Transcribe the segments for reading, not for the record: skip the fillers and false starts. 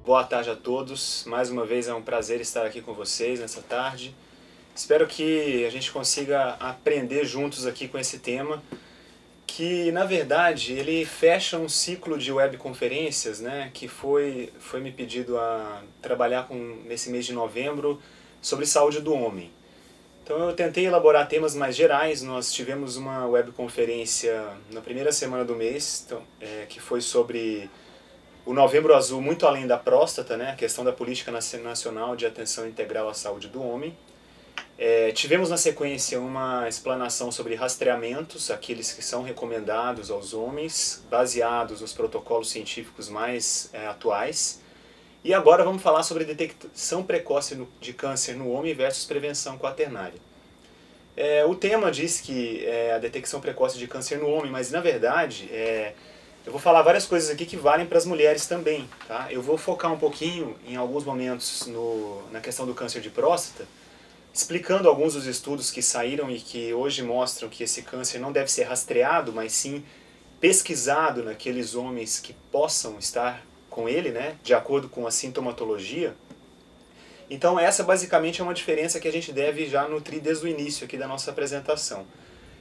boa tarde a todos. Mais uma vez é um prazer estar aqui com vocês nessa tarde. Espero que a gente consiga aprender juntos aqui com esse tema, que na verdade ele fecha um ciclo de webconferências, né, que foi me pedido a trabalhar nesse mês de novembro sobre saúde do homem. Então eu tentei elaborar temas mais gerais. Nós tivemos uma webconferência na primeira semana do mês, que foi sobre o Novembro Azul muito além da próstata, né, a questão da Política Nacional de Atenção Integral à Saúde do Homem. Tivemos na sequência uma explanação sobre rastreamentos, aqueles que são recomendados aos homens, baseados nos protocolos científicos mais atuais. E agora vamos falar sobre detecção precoce de câncer no homem versus prevenção quaternária. O tema diz que é a detecção precoce de câncer no homem, mas na verdade eu vou falar várias coisas aqui que valem para as mulheres também. Tá? Eu vou focar um pouquinho em alguns momentos na questão do câncer de próstata, explicando alguns dos estudos que saíram e que hoje mostram que esse câncer não deve ser rastreado, mas sim pesquisado naqueles homens que possam estar com ele, né, de acordo com a sintomatologia. Então essa basicamente é uma diferença que a gente deve já nutrir desde o início aqui da nossa apresentação.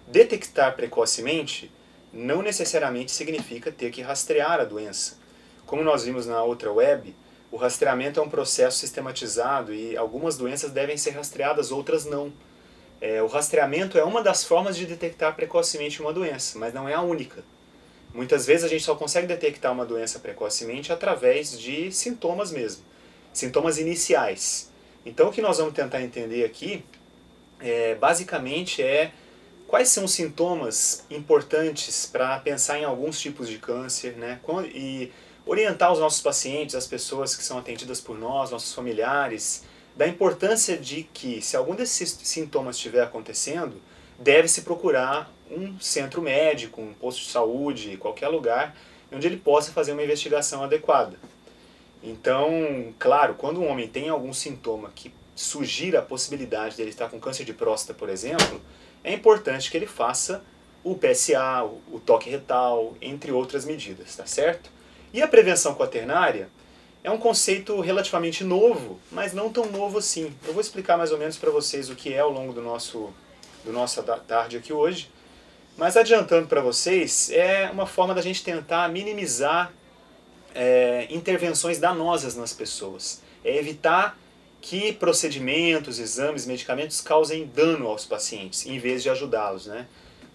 Detectar precocemente não necessariamente significa ter que rastrear a doença. Como nós vimos na outra web, o rastreamento é um processo sistematizado e algumas doenças devem ser rastreadas, outras não. O rastreamento é uma das formas de detectar precocemente uma doença, mas não é a única. Muitas vezes a gente só consegue detectar uma doença precocemente através de sintomas mesmo, sintomas iniciais. Então o que nós vamos tentar entender aqui, basicamente quais são os sintomas importantes para pensar em alguns tipos de câncer, né? E orientar os nossos pacientes, as pessoas que são atendidas por nós, nossos familiares, da importância de que, se algum desses sintomas estiver acontecendo, deve-se procurar um centro médico, um posto de saúde, qualquer lugar onde ele possa fazer uma investigação adequada. Então, claro, quando um homem tem algum sintoma que sugira a possibilidade dele estar com câncer de próstata, por exemplo, é importante que ele faça o PSA, o toque retal, entre outras medidas, tá certo? E a prevenção quaternária é um conceito relativamente novo, mas não tão novo assim. Eu vou explicar mais ou menos para vocês o que é ao longo do nossa tarde aqui hoje. Mas adiantando para vocês, é uma forma da gente tentar minimizar intervenções danosas nas pessoas. É evitar que procedimentos, exames, medicamentos causem dano aos pacientes, em vez de ajudá-los, né?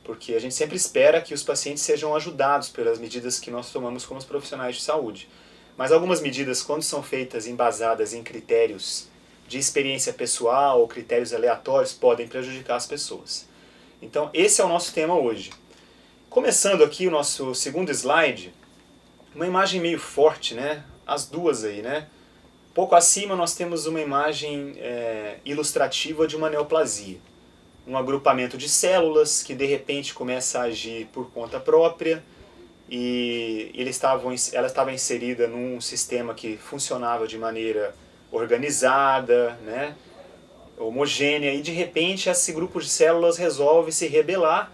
Porque a gente sempre espera que os pacientes sejam ajudados pelas medidas que nós tomamos como os profissionais de saúde. Mas algumas medidas, quando são feitas embasadas em critérios de experiência pessoal ou critérios aleatórios, podem prejudicar as pessoas. Então esse é o nosso tema hoje. Começando aqui o nosso segundo slide, uma imagem meio forte, né? As duas aí, né? Pouco acima nós temos uma imagem ilustrativa de uma neoplasia. Um agrupamento de células que de repente começa a agir por conta própria e ela estava inserida num sistema que funcionava de maneira organizada, né, homogênea, e de repente esse grupo de células resolve se rebelar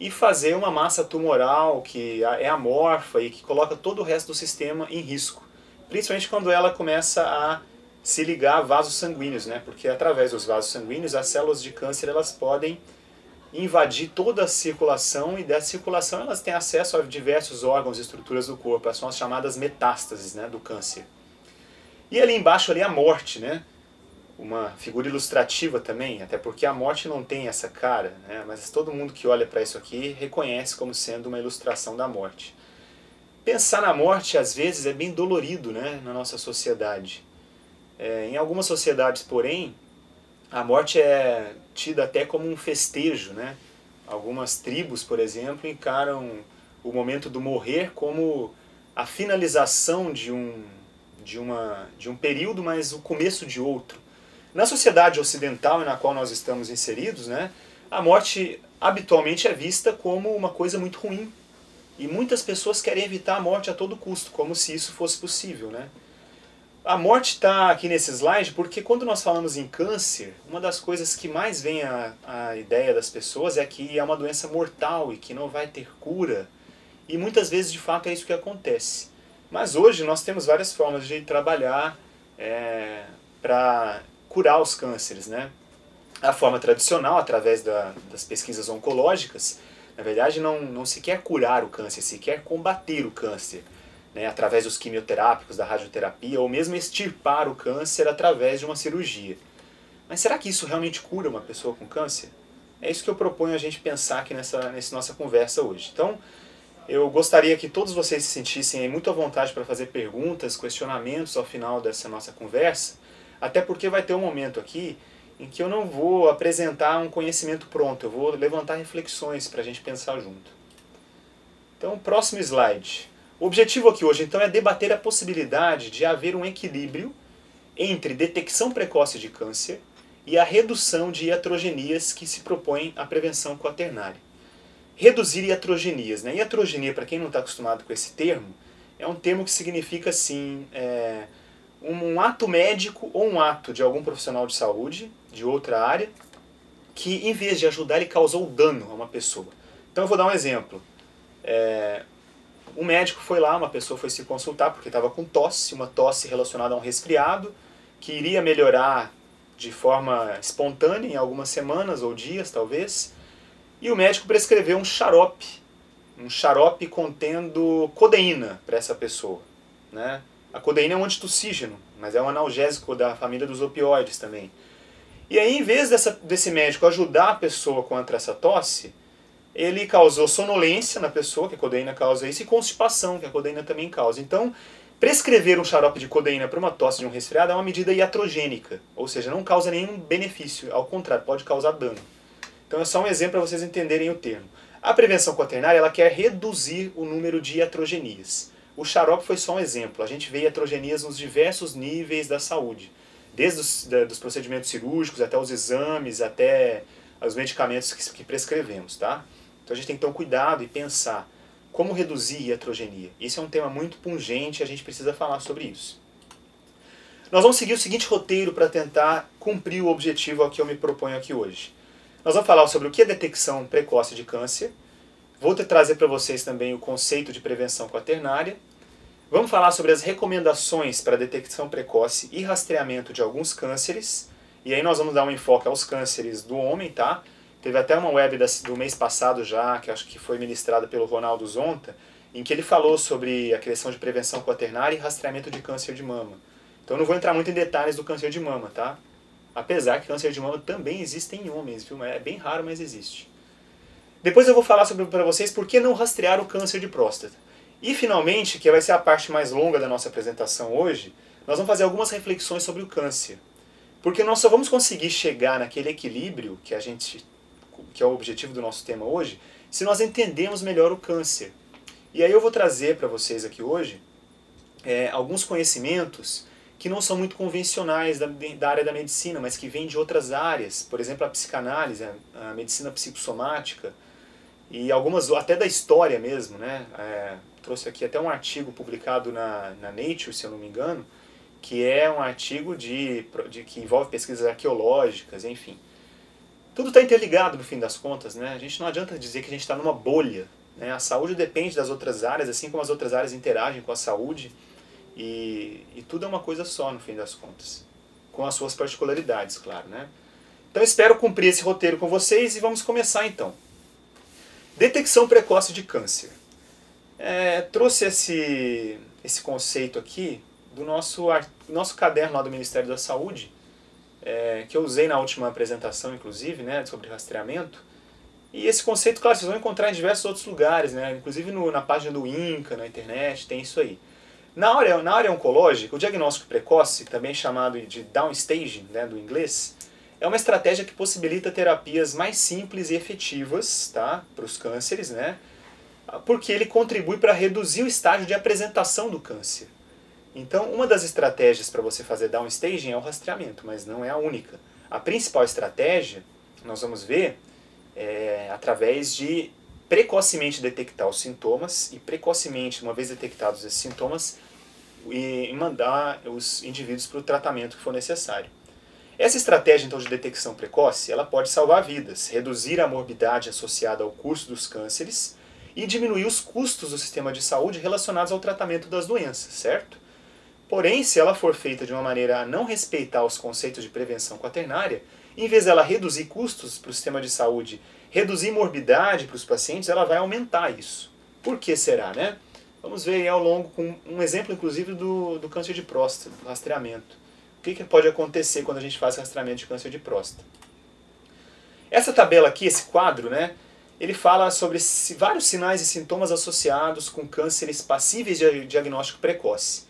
e fazer uma massa tumoral que é amorfa e que coloca todo o resto do sistema em risco, principalmente quando ela começa a se ligar a vasos sanguíneos, né? Porque através dos vasos sanguíneos as células de câncer elas podem invadir toda a circulação e dessa circulação elas têm acesso a diversos órgãos e estruturas do corpo, são as chamadas metástases, né, do câncer. E ali embaixo ali a morte, né? Uma figura ilustrativa também, até porque a morte não tem essa cara, né? Mas todo mundo que olha para isso aqui reconhece como sendo uma ilustração da morte. Pensar na morte às vezes é bem dolorido, né, na nossa sociedade. Em algumas sociedades, porém, a morte é tida até como um festejo, né? Algumas tribos, por exemplo, encaram o momento do morrer como a finalização de um período, mas o começo de outro. Na sociedade ocidental na qual nós estamos inseridos, né, a morte habitualmente é vista como uma coisa muito ruim. E muitas pessoas querem evitar a morte a todo custo, como se isso fosse possível, né? A morte está aqui nesse slide porque quando nós falamos em câncer, uma das coisas que mais vem à ideia das pessoas é que é uma doença mortal e que não vai ter cura. E muitas vezes, de fato, é isso que acontece. Mas hoje nós temos várias formas de trabalhar para curar os cânceres, né? A forma tradicional, através das pesquisas oncológicas, na verdade não se quer curar o câncer, se quer combater o câncer, né? Através dos quimioterápicos, da radioterapia, ou mesmo extirpar o câncer através de uma cirurgia. Mas será que isso realmente cura uma pessoa com câncer? É isso que eu proponho a gente pensar aqui nessa nossa conversa hoje. Então, eu gostaria que todos vocês se sentissem muito à vontade para fazer perguntas, questionamentos ao final dessa nossa conversa, até porque vai ter um momento aqui em que eu não vou apresentar um conhecimento pronto, eu vou levantar reflexões para a gente pensar junto. Então, próximo slide. O objetivo aqui hoje, então, é debater a possibilidade de haver um equilíbrio entre detecção precoce de câncer e a redução de iatrogenias que se propõe a prevenção quaternária. Reduzir iatrogenias, né? Iatrogenia, para quem não está acostumado com esse termo, é um termo que significa assim, um ato médico ou um ato de algum profissional de saúde, de outra área, que em vez de ajudar, ele causou dano a uma pessoa. Então eu vou dar um exemplo. Um médico foi lá, uma pessoa foi se consultar porque estava com tosse, uma tosse relacionada a um resfriado, que iria melhorar de forma espontânea em algumas semanas ou dias, talvez. E o médico prescreveu um xarope contendo codeína para essa pessoa, né? A codeína é um antitussígeno, mas é um analgésico da família dos opioides também. E aí, em vez desse médico ajudar a pessoa contra essa tosse, ele causou sonolência na pessoa, que a codeína causa isso, e constipação, que a codeína também causa. Então, prescrever um xarope de codeína para uma tosse de um resfriado é uma medida iatrogênica, ou seja, não causa nenhum benefício, ao contrário, pode causar dano. Então é só um exemplo para vocês entenderem o termo. A prevenção quaternária, ela quer reduzir o número de iatrogenias. O xarope foi só um exemplo. A gente vê iatrogenias nos diversos níveis da saúde. Desde os procedimentos cirúrgicos, até os exames, até os medicamentos que prescrevemos, tá? Então a gente tem que ter um cuidado e pensar como reduzir iatrogenia. Isso é um tema muito pungente e a gente precisa falar sobre isso. Nós vamos seguir o seguinte roteiro para tentar cumprir o objetivo ao que eu me proponho aqui hoje. Nós vamos falar sobre o que é detecção precoce de câncer. Vou trazer para vocês também o conceito de prevenção quaternária. Vamos falar sobre as recomendações para detecção precoce e rastreamento de alguns cânceres. E aí nós vamos dar um enfoque aos cânceres do homem, tá? Teve até uma web do mês passado já, que acho que foi ministrada pelo Ronaldo Zonta, em que ele falou sobre a questão de prevenção quaternária e rastreamento de câncer de mama. Então eu não vou entrar muito em detalhes do câncer de mama, tá? Apesar que câncer de mama também existe em homens, viu? É bem raro, mas existe. Depois eu vou falar para vocês por que não rastrear o câncer de próstata. E finalmente, que vai ser a parte mais longa da nossa apresentação hoje, nós vamos fazer algumas reflexões sobre o câncer. Porque nós só vamos conseguir chegar naquele equilíbrio que é o objetivo do nosso tema hoje, se nós entendermos melhor o câncer. E aí eu vou trazer para vocês aqui hoje alguns conhecimentos que não são muito convencionais da área da medicina, mas que vêm de outras áreas, por exemplo, a psicanálise, a medicina psicossomática, e algumas até da história mesmo, né? Trouxe aqui até um artigo publicado na Nature, se eu não me engano, que é um artigo que envolve pesquisas arqueológicas, enfim. Tudo está interligado no fim das contas, né? A gente não adianta dizer que a gente está numa bolha, né? A saúde depende das outras áreas, assim como as outras áreas interagem com a saúde, e tudo é uma coisa só no fim das contas, com as suas particularidades, claro, né? Então espero cumprir esse roteiro com vocês e vamos começar então. Detecção precoce de câncer. Trouxe esse conceito aqui do nosso caderno lá do Ministério da Saúde, que eu usei na última apresentação, inclusive, né, sobre rastreamento. E esse conceito, claro, vocês vão encontrar em diversos outros lugares, né, inclusive na página do INCA, na internet, tem isso aí. Na área oncológica, o diagnóstico precoce, também chamado de downstaging, né, do inglês, é uma estratégia que possibilita terapias mais simples e efetivas, tá, para os cânceres, né, porque ele contribui para reduzir o estágio de apresentação do câncer. Então, uma das estratégias para você fazer downstaging é o rastreamento, mas não é a única. A principal estratégia, nós vamos ver, através de precocemente detectar os sintomas e precocemente, uma vez detectados esses sintomas, e mandar os indivíduos para o tratamento que for necessário. Essa estratégia então de detecção precoce, ela pode salvar vidas, reduzir a morbidade associada ao curso dos cânceres e diminuir os custos do sistema de saúde relacionados ao tratamento das doenças, certo? Porém, se ela for feita de uma maneira a não respeitar os conceitos de prevenção quaternária, em vez dela reduzir custos para o sistema de saúde, reduzir morbidade para os pacientes, ela vai aumentar isso. Por que será, né? Vamos ver aí ao longo, com um exemplo inclusive do câncer de próstata, do rastreamento. O que pode acontecer quando a gente faz rastreamento de câncer de próstata? Essa tabela aqui, esse quadro, né, ele fala sobre vários sinais e sintomas associados com cânceres passíveis de diagnóstico precoce.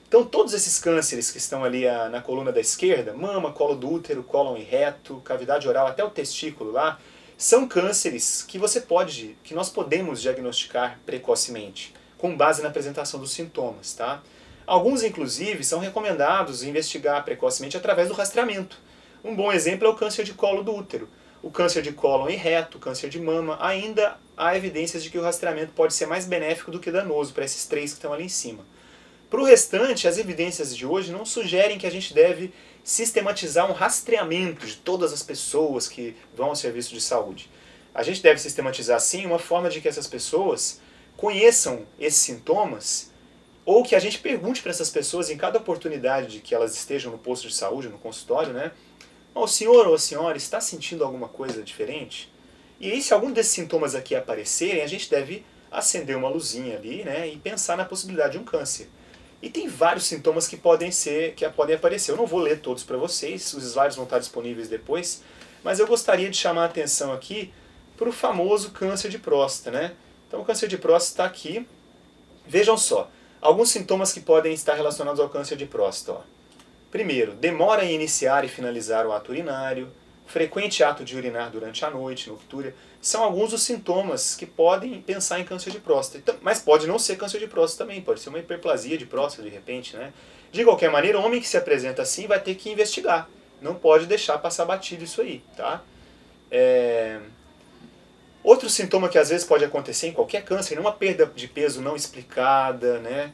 Então todos esses cânceres que estão ali na coluna da esquerda, mama, colo do útero, cólon e reto, cavidade oral, até o testículo lá, são cânceres que nós podemos diagnosticar precocemente, com base na apresentação dos sintomas, tá? Alguns, inclusive, são recomendados investigar precocemente através do rastreamento. Um bom exemplo é o câncer de colo do útero. O câncer de cólon e reto, o câncer de mama, ainda há evidências de que o rastreamento pode ser mais benéfico do que danoso para esses três que estão ali em cima. Para o restante, as evidências de hoje não sugerem que a gente deve sistematizar um rastreamento de todas as pessoas que vão ao serviço de saúde. A gente deve sistematizar, sim, uma forma de que essas pessoas conheçam esses sintomas, ou que a gente pergunte para essas pessoas em cada oportunidade de que elas estejam no posto de saúde, no consultório, né? O senhor ou a senhora está sentindo alguma coisa diferente? E aí, se algum desses sintomas aqui aparecerem, a gente deve acender uma luzinha ali, né, e pensar na possibilidade de um câncer. E tem vários sintomas que podem aparecer. Eu não vou ler todos para vocês, os slides vão estar disponíveis depois, mas eu gostaria de chamar a atenção aqui para o famoso câncer de próstata, né? Então o câncer de próstata está aqui. Vejam só, alguns sintomas que podem estar relacionados ao câncer de próstata. Ó. Primeiro, demora em iniciar e finalizar o ato urinário, frequente ato de urinar durante a noite, noctúria, são alguns dos sintomas que podem pensar em câncer de próstata. Mas pode não ser câncer de próstata também, pode ser uma hiperplasia de próstata de repente, né? De qualquer maneira, o homem que se apresenta assim vai ter que investigar. Não pode deixar passar batido isso aí, tá? Outro sintoma que às vezes pode acontecer em qualquer câncer é uma perda de peso não explicada, né?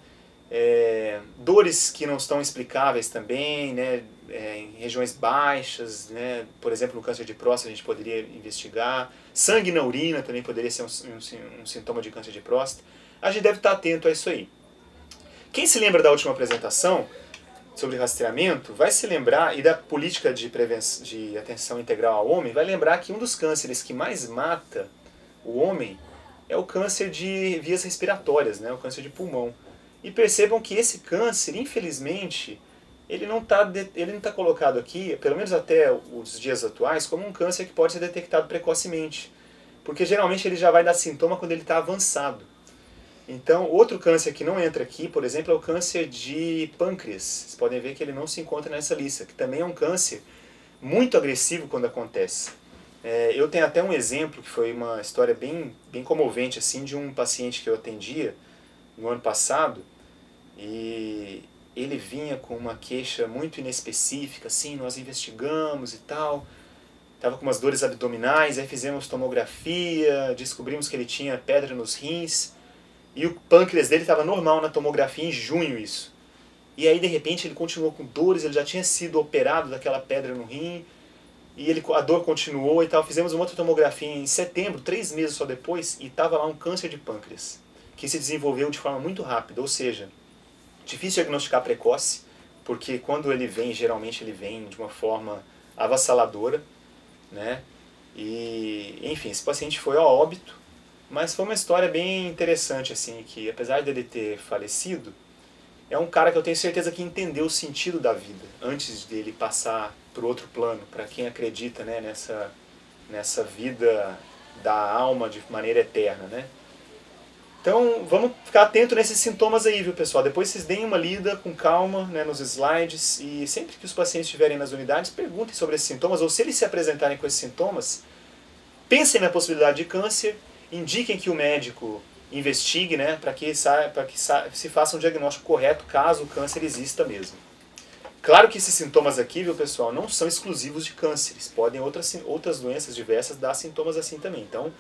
Dores que não estão explicáveis também, né? Em regiões baixas, né? Por exemplo, no câncer de próstata a gente poderia investigar. Sangue na urina também poderia ser um sintoma de câncer de próstata. A gente deve estar atento a isso aí. Quem se lembra da última apresentação sobre rastreamento vai se lembrar, e da política de atenção integral ao homem, vai lembrar que um dos cânceres que mais mata o homem é o câncer de vias respiratórias, né? O câncer de pulmão. E percebam que esse câncer, infelizmente, ele não tá colocado aqui, pelo menos até os dias atuais, como um câncer que pode ser detectado precocemente. Porque geralmente ele já vai dar sintoma quando ele está avançado. Então, outro câncer que não entra aqui, por exemplo, é o câncer de pâncreas. Vocês podem ver que ele não se encontra nessa lista, que também é um câncer muito agressivo quando acontece. Eu tenho até um exemplo, que foi uma história bem comovente, assim, de um paciente que eu atendia no ano passado, e ele vinha com uma queixa muito inespecífica, assim, nós investigamos e tal, estava com umas dores abdominais, aí fizemos tomografia, descobrimos que ele tinha pedra nos rins, e o pâncreas dele estava normal na tomografia em junho isso. E aí de repente ele continuou com dores, ele já tinha sido operado daquela pedra no rim, e a dor continuou e tal. Fizemos uma outra tomografia em setembro, 3 meses só depois, e estava lá um câncer de pâncreas, que se desenvolveu de forma muito rápida, ou seja, difícil diagnosticar precoce, porque quando ele vem, geralmente ele vem de uma forma avassaladora, né? E, enfim, esse paciente foi a óbito, mas foi uma história bem interessante, assim, que apesar dele ter falecido, é um cara que eu tenho certeza que entendeu o sentido da vida, antes dele passar para o outro plano, para quem acredita, né, nessa vida da alma de maneira eterna, né? Então, vamos ficar atento nesses sintomas aí, viu, pessoal? Depois vocês deem uma lida com calma, né, nos slides, e sempre que os pacientes estiverem nas unidades, perguntem sobre esses sintomas, ou se eles se apresentarem com esses sintomas, pensem na possibilidade de câncer, indiquem que o médico investigue, né, para que se faça um diagnóstico correto, caso o câncer exista mesmo. Claro que esses sintomas aqui, viu, pessoal, não são exclusivos de cânceres, podem outras doenças diversas dar sintomas assim também. Então,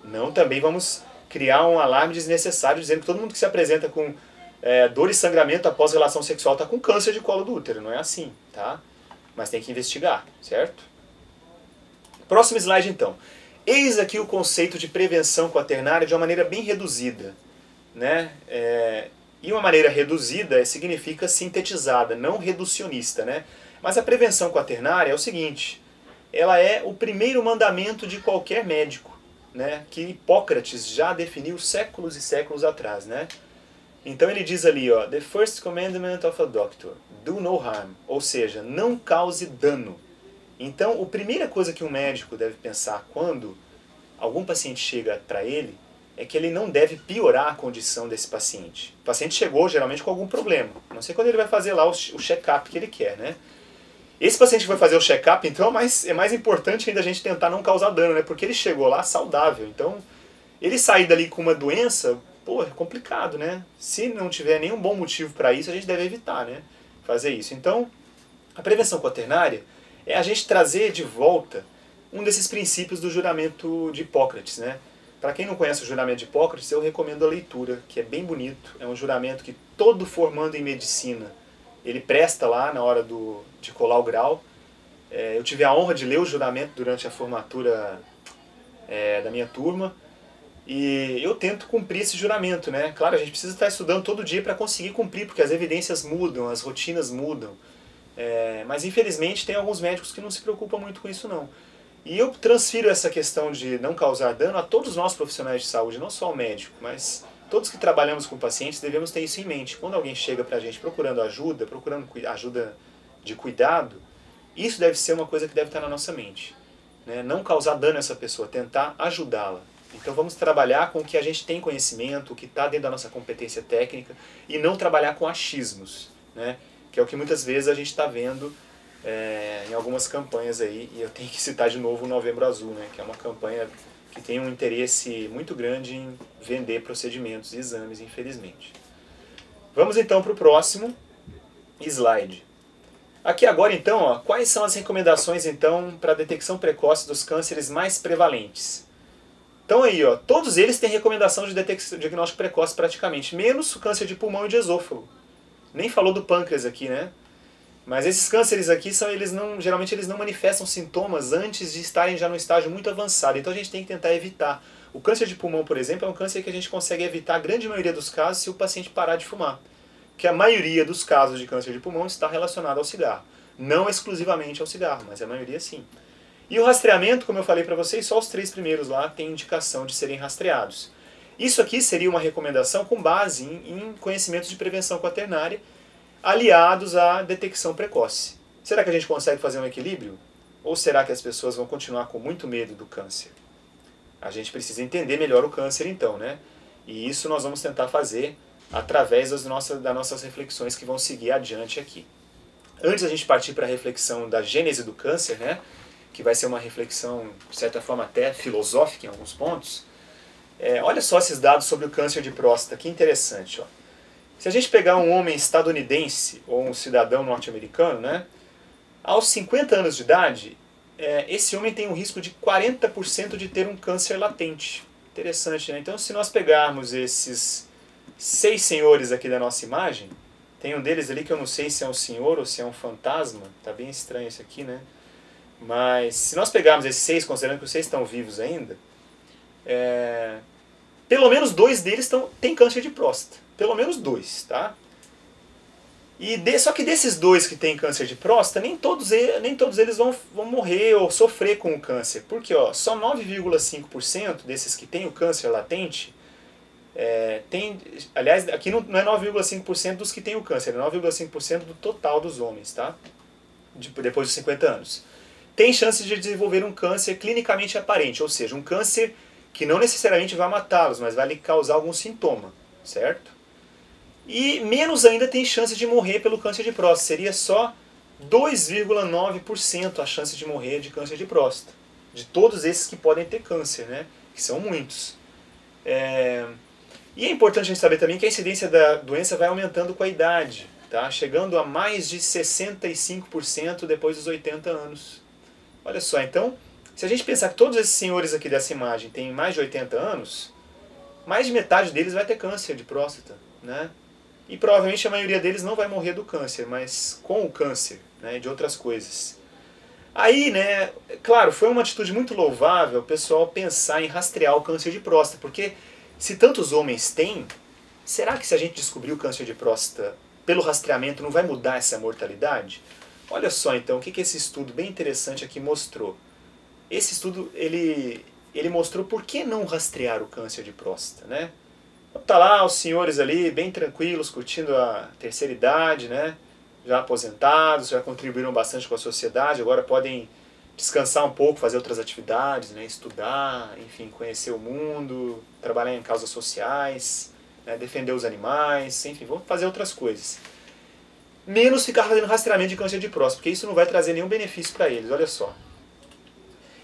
não também vamos criar um alarme desnecessário dizendo que todo mundo que se apresenta com dor e sangramento após relação sexual está com câncer de colo do útero. Não é assim, tá? Mas tem que investigar, certo? Próximo slide, então. Eis aqui o conceito de prevenção quaternária de uma maneira bem reduzida, né? E uma maneira reduzida significa sintetizada, não reducionista, né? Mas a prevenção quaternária é o seguinte, ela é o primeiro mandamento de qualquer médico, né? Que Hipócrates já definiu séculos e séculos atrás, né? Então ele diz ali, ó, the first commandment of a doctor, do no harm, ou seja, não cause dano. Então, a primeira coisa que um médico deve pensar quando algum paciente chega para ele é que ele não deve piorar a condição desse paciente. O paciente chegou geralmente com algum problema, não sei quando ele vai fazer lá o check-up que ele quer, né? Esse paciente que vai fazer o check-up, então, é mais importante ainda a gente tentar não causar dano, né? Porque ele chegou lá saudável, então ele sair dali com uma doença, pô, é complicado, né? Se não tiver nenhum bom motivo para isso, a gente deve evitar, né? Fazer isso. Então, a prevenção quaternária é a gente trazer de volta um desses princípios do juramento de Hipócrates, né? Para quem não conhece o juramento de Hipócrates, eu recomendo a leitura, que é bem bonito. É um juramento que todo formando em medicina, ele presta lá na hora de colar o grau. Eu tive a honra de ler o juramento durante a formatura da minha turma. E eu tento cumprir esse juramento, né? Claro, a gente precisa estar estudando todo dia para conseguir cumprir, porque as evidências mudam, as rotinas mudam. Mas infelizmente tem alguns médicos que não se preocupam muito com isso não. E eu transfiro essa questão de não causar dano a todos nós profissionais de saúde, não só o médico, mas todos que trabalhamos com pacientes devemos ter isso em mente. Quando alguém chega pra gente procurando ajuda de cuidado, isso deve ser uma coisa que deve estar na nossa mente, né? Não causar dano a essa pessoa, tentar ajudá-la. Então vamos trabalhar com o que a gente tem conhecimento, o que está dentro da nossa competência técnica, e não trabalhar com achismos, né? Que é o que muitas vezes a gente está vendo em algumas campanhas aí, e eu tenho que citar de novo o Novembro Azul, né? Que é uma campanha que tem um interesse muito grande em vender procedimentos e exames, infelizmente. Vamos então para o próximo slide. Aqui agora então, ó, quais são as recomendações então para a detecção precoce dos cânceres mais prevalentes? Então aí, ó, todos eles têm recomendação de diagnóstico precoce praticamente, menos o câncer de pulmão e de esôfago. Nem falou do pâncreas aqui, né? Mas esses cânceres aqui, geralmente eles não manifestam sintomas antes de estarem já no estágio muito avançado. Então a gente tem que tentar evitar. O câncer de pulmão, por exemplo, é um câncer que a gente consegue evitar a grande maioria dos casos se o paciente parar de fumar. Porque a maioria dos casos de câncer de pulmão está relacionado ao cigarro. Não exclusivamente ao cigarro, mas a maioria sim. E o rastreamento, como eu falei para vocês, só os 3 primeiros lá têm indicação de serem rastreados. Isso aqui seria uma recomendação com base em conhecimentos de prevenção quaternária, aliados à detecção precoce. Será que a gente consegue fazer um equilíbrio? Ou será que as pessoas vão continuar com muito medo do câncer? A gente precisa entender melhor o câncer então, né? E isso nós vamos tentar fazer através das nossas reflexões que vão seguir adiante aqui. Antes da gente partir para a reflexão da gênese do câncer, né? Que vai ser uma reflexão, de certa forma, até filosófica em alguns pontos. Olha só esses dados sobre o câncer de próstata, que interessante, ó. Se a gente pegar um homem estadunidense ou um cidadão norte-americano, né, aos 50 anos de idade, esse homem tem um risco de 40% de ter um câncer latente. Interessante, né? Então, se nós pegarmos esses 6 senhores aqui da nossa imagem, tem um deles ali que eu não sei se é um senhor ou se é um fantasma, tá bem estranho isso aqui, né? Mas se nós pegarmos esses 6, considerando que os 6 estão vivos ainda, pelo menos 2 deles têm câncer de próstata. Pelo menos 2, tá? Só que desses 2 que têm câncer de próstata, nem todos eles vão morrer ou sofrer com o câncer. Porque ó, só 9,5% desses que têm o câncer latente, aliás, aqui não é 9,5% dos que têm o câncer, é 9,5% do total dos homens, tá? Depois de 50 anos. Tem chance de desenvolver um câncer clinicamente aparente, ou seja, um câncer que não necessariamente vai matá-los, mas vai lhe causar algum sintoma, certo? E menos ainda tem chance de morrer pelo câncer de próstata. Seria só 2,9% a chance de morrer de câncer de próstata. De todos esses que podem ter câncer, né? Que são muitos. E é importante a gente saber também que a incidência da doença vai aumentando com a idade, tá? Chegando a mais de 65% depois dos 80 anos. Olha só, então, se a gente pensar que todos esses senhores aqui dessa imagem têm mais de 80 anos, mais de metade deles vai ter câncer de próstata, né? E provavelmente a maioria deles não vai morrer do câncer, mas com o câncer, né, de outras coisas. Aí, né, claro, foi uma atitude muito louvável o pessoal pensar em rastrear o câncer de próstata, porque se tantos homens têm, será que se a gente descobrir o câncer de próstata pelo rastreamento não vai mudar essa mortalidade? Olha só então, o que esse estudo bem interessante aqui mostrou. Esse estudo, ele mostrou por que não rastrear o câncer de próstata, né? Tá lá os senhores ali, bem tranquilos, curtindo a terceira idade, né? Já aposentados, já contribuíram bastante com a sociedade, agora podem descansar um pouco, fazer outras atividades, né? Estudar, enfim, conhecer o mundo, trabalhar em causas sociais, né? Defender os animais, enfim, vão fazer outras coisas. Menos ficar fazendo rastreamento de câncer de próstata, porque isso não vai trazer nenhum benefício para eles, olha só.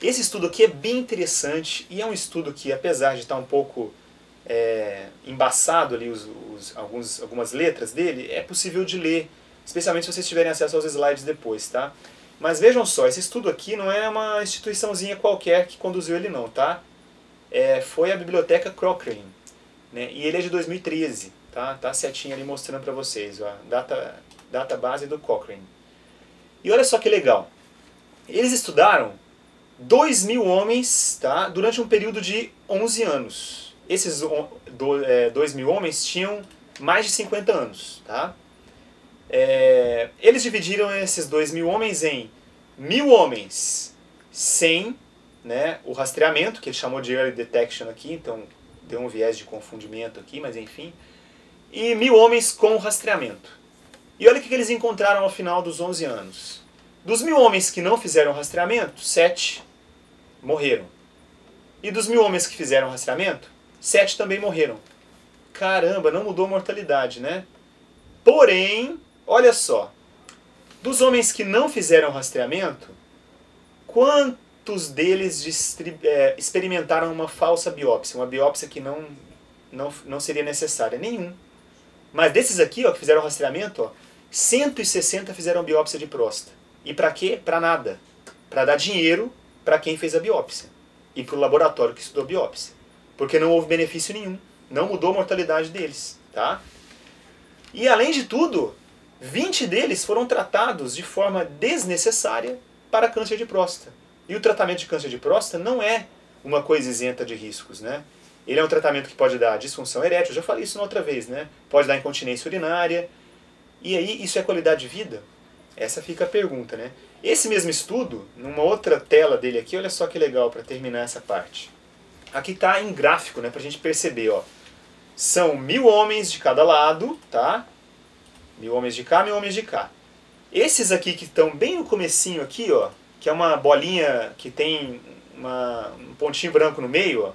Esse estudo aqui é bem interessante e é um estudo que, apesar de estar um pouco embaçado ali algumas letras dele, é possível de ler, especialmente se vocês tiverem acesso aos slides depois, tá? Mas vejam só, esse estudo aqui não é uma instituiçãozinha qualquer que conduziu ele não, tá? Foi a Biblioteca Cochrane, né? E ele é de 2013, tá? Tá certinho ali mostrando para vocês, ó, database do Cochrane. E olha só que legal, eles estudaram 2.000 homens, tá? Durante um período de 11 anos. Esses 2.000 homens tinham mais de 50 anos, tá? Eles dividiram esses 2.000 homens em 1.000 homens sem, né, o rastreamento, que ele chamou de early detection aqui, então deu um viés de confundimento aqui, mas enfim, e 1.000 homens com rastreamento. E olha o que eles encontraram ao final dos 11 anos. Dos 1.000 homens que não fizeram rastreamento, 7 morreram. E dos 1.000 homens que fizeram rastreamento, 7 também morreram. Caramba, não mudou a mortalidade, né? Porém, olha só, dos homens que não fizeram rastreamento, quantos deles experimentaram uma falsa biópsia? Uma biópsia que não seria necessária? Nenhum. Mas desses aqui, ó, que fizeram rastreamento, ó, 160 fizeram biópsia de próstata. E para quê? Para nada. Para dar dinheiro para quem fez a biópsia. E para o laboratório que estudou a biópsia. Porque não houve benefício nenhum. Não mudou a mortalidade deles. Tá? E além de tudo, 20 deles foram tratados de forma desnecessária para câncer de próstata. E o tratamento de câncer de próstata não é uma coisa isenta de riscos, né? Ele é um tratamento que pode dar disfunção erétil, eu já falei isso na outra vez, né? Pode dar incontinência urinária. E aí, isso é qualidade de vida? Essa fica a pergunta, né? Esse mesmo estudo, numa outra tela dele aqui, olha só que legal para terminar essa parte. Aqui está em gráfico, né, para a gente perceber, ó. São 1.000 homens de cada lado, tá? 1.000 homens de cá, 1.000 homens de cá. Esses aqui que estão bem no comecinho aqui, ó, que é uma bolinha que tem um pontinho branco no meio, ó.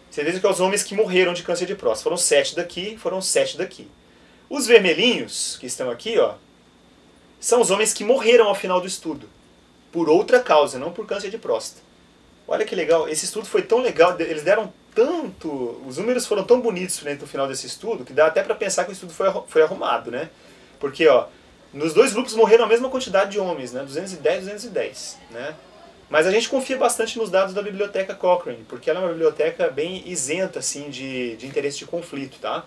Você vê que são os homens que morreram de câncer de próstata. Foram 7 daqui, foram 7 daqui. Os vermelhinhos, que estão aqui, ó, são os homens que morreram ao final do estudo. Por outra causa, não por câncer de próstata. Olha que legal, esse estudo foi tão legal, eles deram tanto, os números foram tão bonitos no final desse estudo, que dá até para pensar que o estudo foi arrumado, né? Porque, ó, nos dois grupos morreram a mesma quantidade de homens, né? 210 e 210, né? Mas a gente confia bastante nos dados da Biblioteca Cochrane, porque ela é uma biblioteca bem isenta, assim, de interesse de conflito, tá?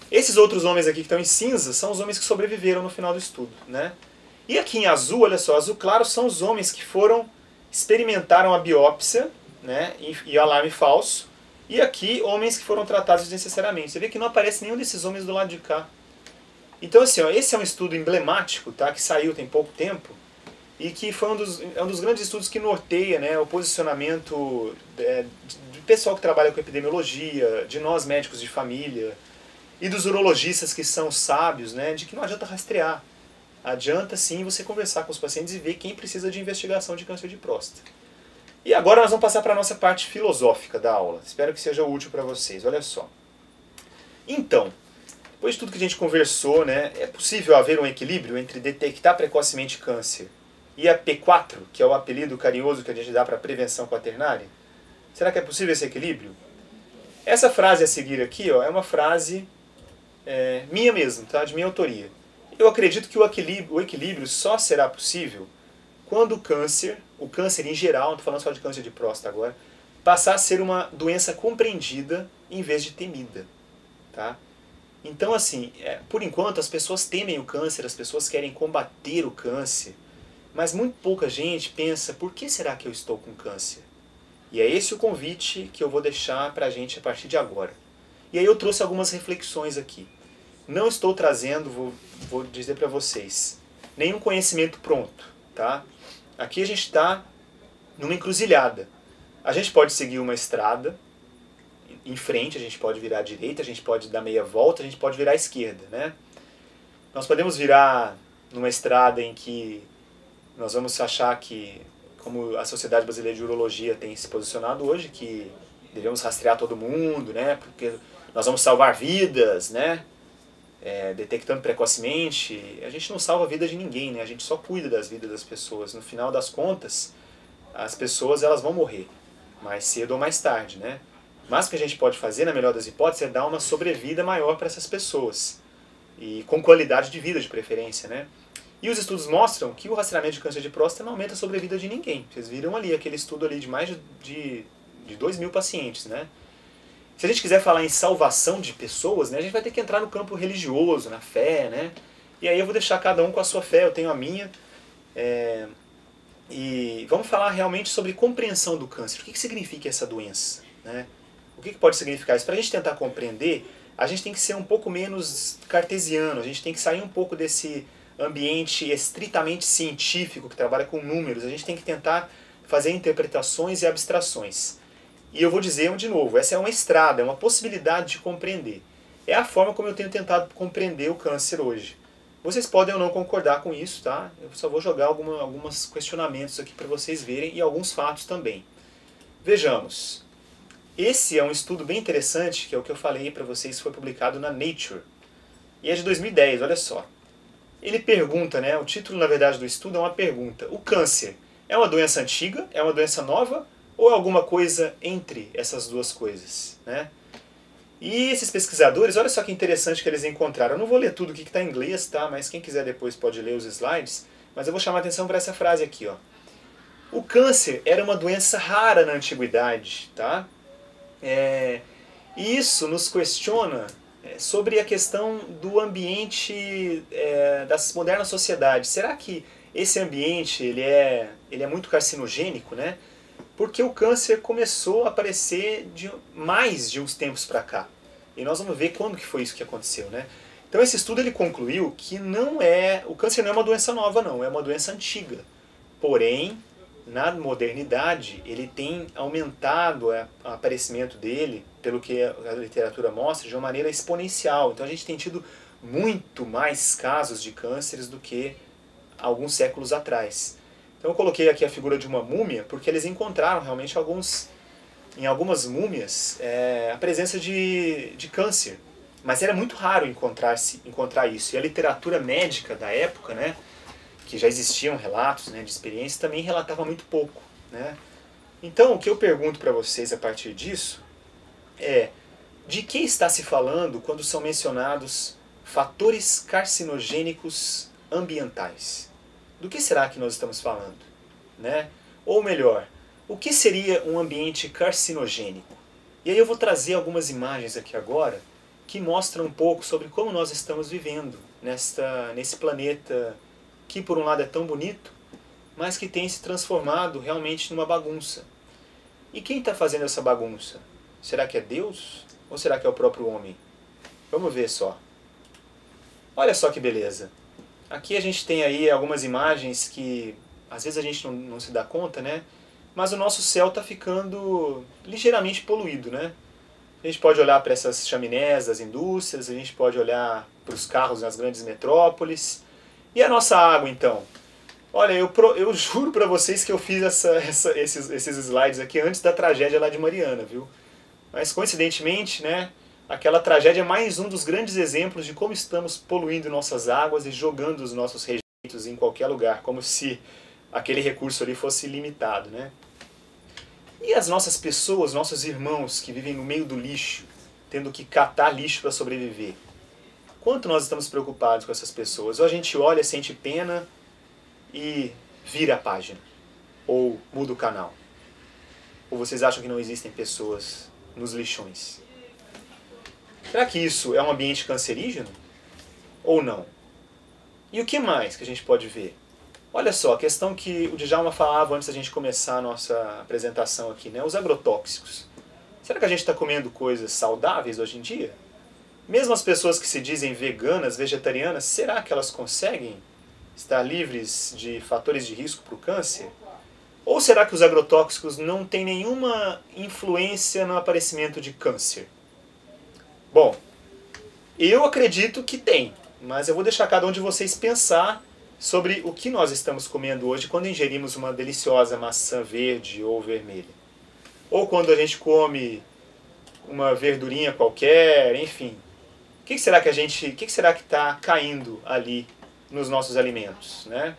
Esses outros homens aqui que estão em cinza são os homens que sobreviveram no final do estudo, né? E aqui em azul, olha só, azul claro são os homens que experimentaram a biópsia, né, e alarme falso. E aqui, homens que foram tratados desnecessariamente. Você vê que não aparece nenhum desses homens do lado de cá. Então, assim, ó, esse é um estudo emblemático, tá, que saiu tem pouco tempo, e que foi um dos grandes estudos que norteia, né, o posicionamento do pessoal que trabalha com epidemiologia, de nós médicos de família, e dos urologistas que são sábios, né, de que não adianta rastrear. Adianta sim você conversar com os pacientes e ver quem precisa de investigação de câncer de próstata. E agora nós vamos passar para a nossa parte filosófica da aula. Espero que seja útil para vocês. Olha só. Então, depois de tudo que a gente conversou, né, é possível haver um equilíbrio entre detectar precocemente câncer e a P4, que é o apelido carinhoso que a gente dá para prevenção quaternária? Será que é possível esse equilíbrio? Essa frase a seguir aqui, ó, é uma frase minha mesmo, tá? De minha autoria. Eu acredito que o equilíbrio só será possível quando o câncer em geral, não estou falando só de câncer de próstata agora, passar a ser uma doença compreendida em vez de temida. Tá? Então, assim, por enquanto as pessoas temem o câncer, as pessoas querem combater o câncer, Mas muito pouca gente pensa, por que será que eu estou com câncer? E é esse o convite que eu vou deixar para a gente a partir de agora. E aí eu trouxe algumas reflexões aqui. Não estou trazendo, vou dizer para vocês, nenhum conhecimento pronto, tá? Aqui a gente está numa encruzilhada. A gente pode seguir uma estrada em frente, a gente pode virar à direita, a gente pode dar meia volta, a gente pode virar à esquerda, né? Nós podemos virar numa estrada em que nós vamos achar que, como a Sociedade Brasileira de Urologia tem se posicionado hoje, que devemos rastrear todo mundo, né? Porque nós vamos salvar vidas, né? Detectando precocemente. A gente não salva a vida de ninguém, né? A gente só cuida das vidas das pessoas. No final das contas, as pessoas elas vão morrer, mais cedo ou mais tarde, né? Mas o que a gente pode fazer, na melhor das hipóteses, é dar uma sobrevida maior para essas pessoas. E com qualidade de vida, de preferência, né? E os estudos mostram que o rastreamento de câncer de próstata não aumenta a sobrevida de ninguém. Vocês viram ali aquele estudo ali de mais de 2.000 pacientes, né? Se a gente quiser falar em salvação de pessoas, né, a gente vai ter que entrar no campo religioso, na fé, né? E aí eu vou deixar cada um com a sua fé, eu tenho a minha. E vamos falar realmente sobre compreensão do câncer. O que significa essa doença, né? O que pode significar isso? Para a gente tentar compreender, a gente tem que ser um pouco menos cartesiano, a gente tem que sair um pouco desse ambiente estritamente científico que trabalha com números, a gente tem que tentar fazer interpretações e abstrações. E eu vou dizer de novo, essa é uma estrada, é uma possibilidade de compreender. É a forma como eu tenho tentado compreender o câncer hoje. Vocês podem ou não concordar com isso, tá? Eu só vou jogar alguns questionamentos aqui para vocês verem e alguns fatos também. Vejamos. Esse é um estudo bem interessante, que é o que eu falei para vocês, foi publicado na Nature. E é de 2010, olha só. Ele pergunta, né? O título, na verdade, do estudo é uma pergunta. O câncer é uma doença antiga? É uma doença nova? Ou é alguma coisa entre essas duas coisas, né? E esses pesquisadores, olha só que interessante que eles encontraram. Eu não vou ler tudo o que está em inglês, tá? Mas quem quiser depois pode ler os slides. Mas eu vou chamar a atenção para essa frase aqui, ó. O câncer era uma doença rara na antiguidade, tá? E isso nos questiona sobre a questão do ambiente das modernas sociedades. Será que esse ambiente ele é muito carcinogênico, né? Porque o câncer começou a aparecer mais de uns tempos para cá. E nós vamos ver quando que foi isso que aconteceu, né? Então esse estudo ele concluiu que o câncer não é uma doença nova não, é uma doença antiga. Porém, na modernidade, ele tem aumentado o aparecimento dele, pelo que a literatura mostra, de uma maneira exponencial. Então a gente tem tido muito mais casos de cânceres do que alguns séculos atrás. Então eu coloquei aqui a figura de uma múmia, porque eles encontraram realmente em algumas múmias a presença de câncer. Mas era muito raro encontrar isso. E a literatura médica da época, né, que já existiam relatos, né, de experiência, também relatava muito pouco, né? Então o que eu pergunto para vocês a partir disso é: de que está se falando quando são mencionados fatores carcinogênicos ambientais? Do que será que nós estamos falando, né? Ou melhor, o que seria um ambiente carcinogênico? E aí eu vou trazer algumas imagens aqui agora que mostram um pouco sobre como nós estamos vivendo nesse planeta que por um lado é tão bonito, mas que tem se transformado realmente numa bagunça. E quem está fazendo essa bagunça? Será que é Deus? Ou será que é o próprio homem? Vamos ver só. Olha só que beleza. Aqui a gente tem aí algumas imagens que às vezes a gente não se dá conta, né? Mas o nosso céu está ficando ligeiramente poluído, né? A gente pode olhar para essas chaminés das indústrias, a gente pode olhar para os carros nas grandes metrópoles. E a nossa água, então? Olha, eu juro para vocês que eu fiz esses slides aqui antes da tragédia lá de Mariana, viu? Mas coincidentemente, né? Aquela tragédia é mais um dos grandes exemplos de como estamos poluindo nossas águas e jogando os nossos rejeitos em qualquer lugar, como se aquele recurso ali fosse limitado, né? E as nossas pessoas, nossos irmãos que vivem no meio do lixo, tendo que catar lixo para sobreviver? Quanto nós estamos preocupados com essas pessoas? Ou a gente olha, sente pena e vira a página? Ou muda o canal? Ou vocês acham que não existem pessoas nos lixões? Será que isso é um ambiente cancerígeno? Ou não? E o que mais que a gente pode ver? Olha só, a questão que o Djalma falava antes da gente começar a nossa apresentação aqui, né? Os agrotóxicos. Será que a gente está comendo coisas saudáveis hoje em dia? Mesmo as pessoas que se dizem veganas, vegetarianas, será que elas conseguem estar livres de fatores de risco para o câncer? Ou será que os agrotóxicos não têm nenhuma influência no aparecimento de câncer? Bom, eu acredito que tem, mas eu vou deixar cada um de vocês pensar sobre o que nós estamos comendo hoje quando ingerimos uma deliciosa maçã verde ou vermelha. Ou quando a gente come uma verdurinha qualquer, enfim. O que será que está caindo ali nos nossos alimentos, né?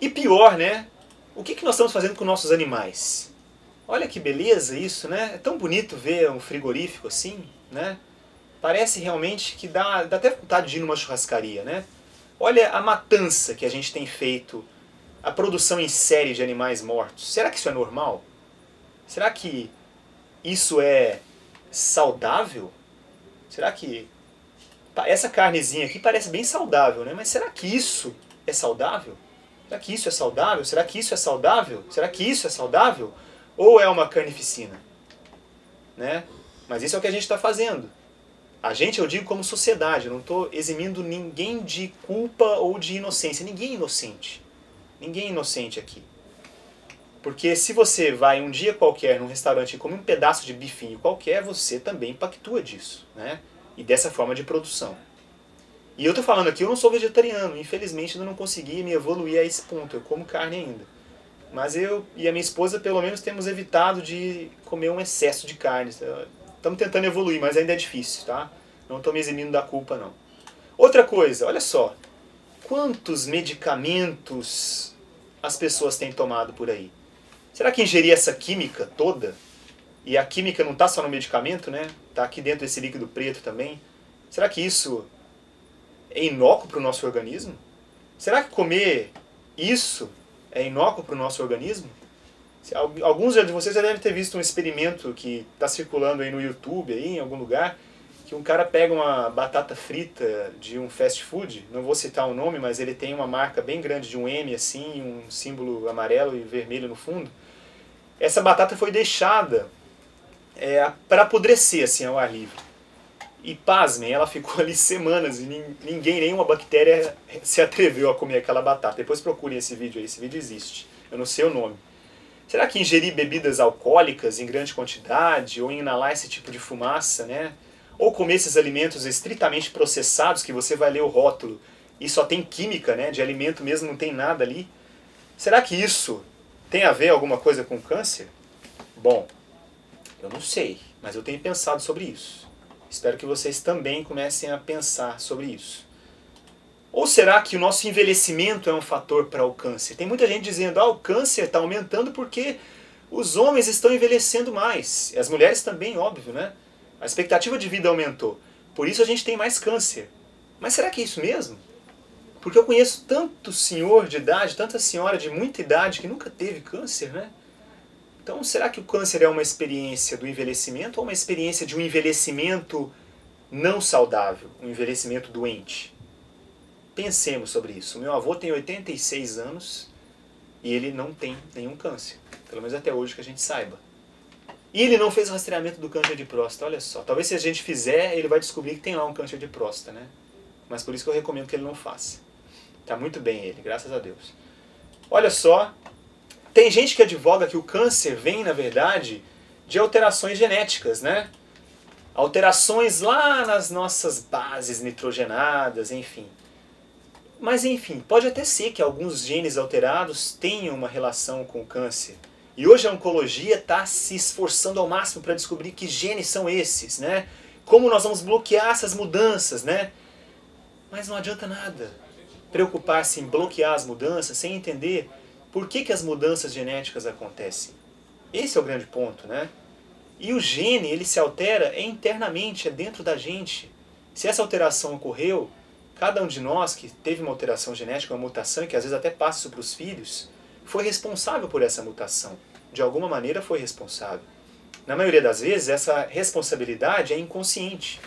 E pior, né? O que nós estamos fazendo com nossos animais? Olha que beleza isso, né? É tão bonito ver um frigorífico assim, né? Parece realmente que dá até vontade de ir numa churrascaria, né? Olha a matança que a gente tem feito, a produção em série de animais mortos. Será que isso é normal? Será que isso é saudável? Será que essa carnezinha aqui parece bem saudável, né? Mas será que isso é saudável? Será que isso é saudável? Será que isso é saudável? Será que isso é saudável? Ou é uma carnificina? Né? Mas isso é o que a gente está fazendo. A gente, eu digo como sociedade, eu não estou eximindo ninguém de culpa ou de inocência. Ninguém é inocente. Ninguém é inocente aqui. Porque se você vai um dia qualquer num restaurante e come um pedaço de bifinho qualquer, você também pactua disso, né? E dessa forma de produção. E eu estou falando aqui, eu não sou vegetariano, infelizmente ainda não consegui me evoluir a esse ponto, eu como carne ainda. Mas eu e a minha esposa pelo menos temos evitado de comer um excesso de carne. Estamos tentando evoluir, mas ainda é difícil, tá? Não estou me eximindo da culpa, não. Outra coisa, olha só. Quantos medicamentos as pessoas têm tomado por aí? Será que ingerir essa química toda, e a química não está só no medicamento, né? Está aqui dentro desse líquido preto também. Será que isso é inócuo para o nosso organismo? Será que comer isso é inócuo para o nosso organismo? Alguns de vocês já devem ter visto um experimento que está circulando aí no YouTube, aí, em algum lugar, que um cara pega uma batata frita de um fast food, não vou citar o nome, mas ele tem uma marca bem grande de um M assim, um símbolo amarelo e vermelho no fundo. Essa batata foi deixada para apodrecer assim, ao ar livre. E pasmem, ela ficou ali semanas e ninguém, nenhuma bactéria se atreveu a comer aquela batata. Depois procurem esse vídeo aí, esse vídeo existe, eu não sei o nome. Será que ingerir bebidas alcoólicas em grande quantidade, ou inalar esse tipo de fumaça, né? Ou comer esses alimentos estritamente processados, que você vai ler o rótulo e só tem química, né? De alimento mesmo, não tem nada ali. Será que isso tem a ver alguma coisa com câncer? Bom, eu não sei, mas eu tenho pensado sobre isso. Espero que vocês também comecem a pensar sobre isso. Ou será que o nosso envelhecimento é um fator para o câncer? Tem muita gente dizendo, o câncer está aumentando porque os homens estão envelhecendo mais. E as mulheres também, óbvio, né? A expectativa de vida aumentou. Por isso a gente tem mais câncer. Mas será que é isso mesmo? Porque eu conheço tanto senhor de idade, tanta senhora de muita idade que nunca teve câncer, né? Então será que o câncer é uma experiência do envelhecimento ou uma experiência de um envelhecimento não saudável, um envelhecimento doente? Pensemos sobre isso. O meu avô tem 86 anos e ele não tem nenhum câncer. Pelo menos até hoje que a gente saiba. E ele não fez o rastreamento do câncer de próstata, olha só. Talvez se a gente fizer, ele vai descobrir que tem lá um câncer de próstata, né? Mas por isso que eu recomendo que ele não faça. Tá muito bem ele, graças a Deus. Olha só, tem gente que advoga que o câncer vem, na verdade, de alterações genéticas, né? Alterações lá nas nossas bases nitrogenadas, enfim. Mas enfim, pode até ser que alguns genes alterados tenham uma relação com o câncer. E hoje a oncologia está se esforçando ao máximo para descobrir que genes são esses, né? Como nós vamos bloquear essas mudanças, né? Mas não adianta nada preocupar-se em bloquear as mudanças sem entender por que as mudanças genéticas acontecem. Esse é o grande ponto, né? E o gene, ele se altera internamente, é dentro da gente. Se essa alteração ocorreu, cada um de nós que teve uma alteração genética, uma mutação, e que às vezes até passa isso para os filhos, foi responsável por essa mutação. De alguma maneira foi responsável. Na maioria das vezes, essa responsabilidade é inconsciente.